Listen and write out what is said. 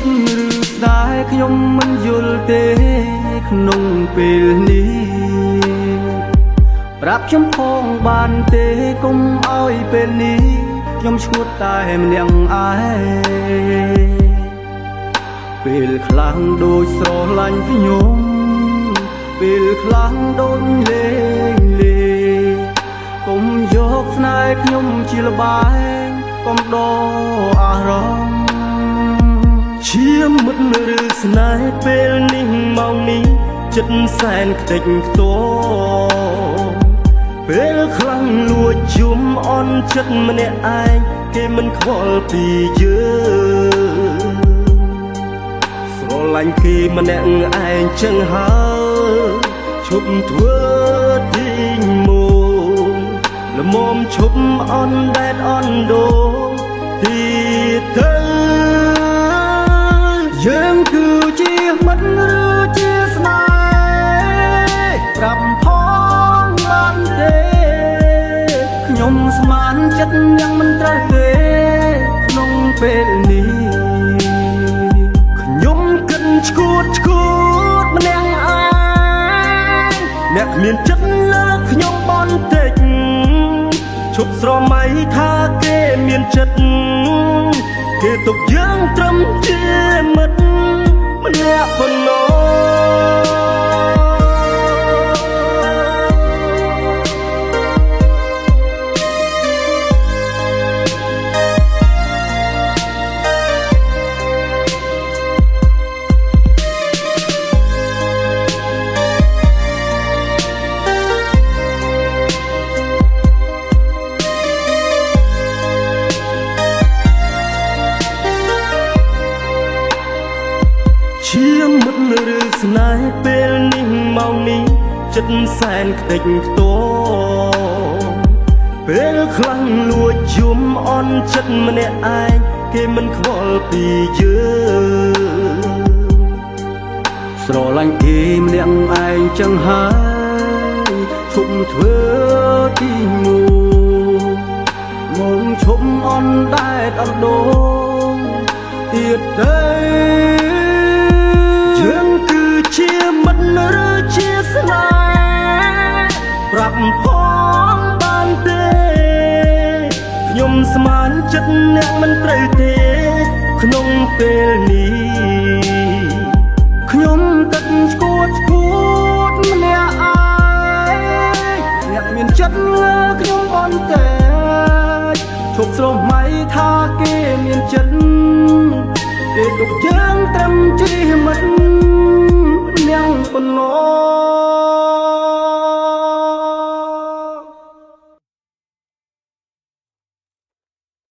តឬស្ដាយខ្ញុំមិនយល់ទេក្នុងពេលនេះប្រាប់ខ្ញុំផងបានទេកុំឲ្យពេលនេះខ្ញុំឈួតតែម្នាក់ឯងពេលខ្លាំងដូចស្រឡាញ់ខ្ញុំពេលខ្លាំងដូចលេងលេកុំយកស្នេហ៍ខ្ញុំជាលបែងកុំដកអារម្មណ៍ជាមិត្តឬស្នេហ៍ពេលនេះម៉ោងនេះចិត្តសែនខ្ទេចខ្ទមពេលខ្លាំងលួចជុំអន់ចិត្តម្នាក់ឯងគេមិនខ្វល់ពីយើងស្រឡាញ់គេម្នាក់ឯងចឹងហើយឈប់ធ្វើទីងមកល្មមឈប់អន់ដែតអន់ដូងទៀតទៅយើងគឺជាមិត្តឬជាស្នេហ៍ប្រាប់ផងបានទេខ្ញុំស្មានចិត្តយ៉ាងមិនត្រូវទេក្នុងពេលនេះខ្ញុំគិតឈួតម្នាក់ឯងអ្នកគ្មានចិត្តលើខ្ញុំបន្តិចឈប់ស្រមៃថាគេមានចិត្តគេទុកយើងត្រឹមជាមិត្តម្នាក់ប៉ុណ្ណោះជាមិត្តឬស្នេហ៍ពេលនេះម៉ោងនេះចិត្តសែនខ្ទេចខ្ទមពេលខ្លាំងលួចជុំអន់ចិត្តម្នាក់ឯងគេមិនខ្វល់ពីយើងស្រឡាញ់គេម្នាក់ឯងចឹងហើយឈប់ធ្វើទីមកឈប់អន់ដែតអត់ដូងទៀតទៅយើងគឺជាមិត្តឬជាស្នេហ៍ប្រាប់ផងបានទេខ្ញុំស្មានចិត្តអ្នកមិនត្រូវទេក្នុងពេលនេះខ្ញុំគិតឈួតម្នាក់ឯងអ្នកមានចិត្តលើខ្ញុំបន្តិចឈប់ស្រមៃថាគេមានចិត្តគេទុកយើងត្រឹមជាមិត្ត ប៉ុណ្ណោះ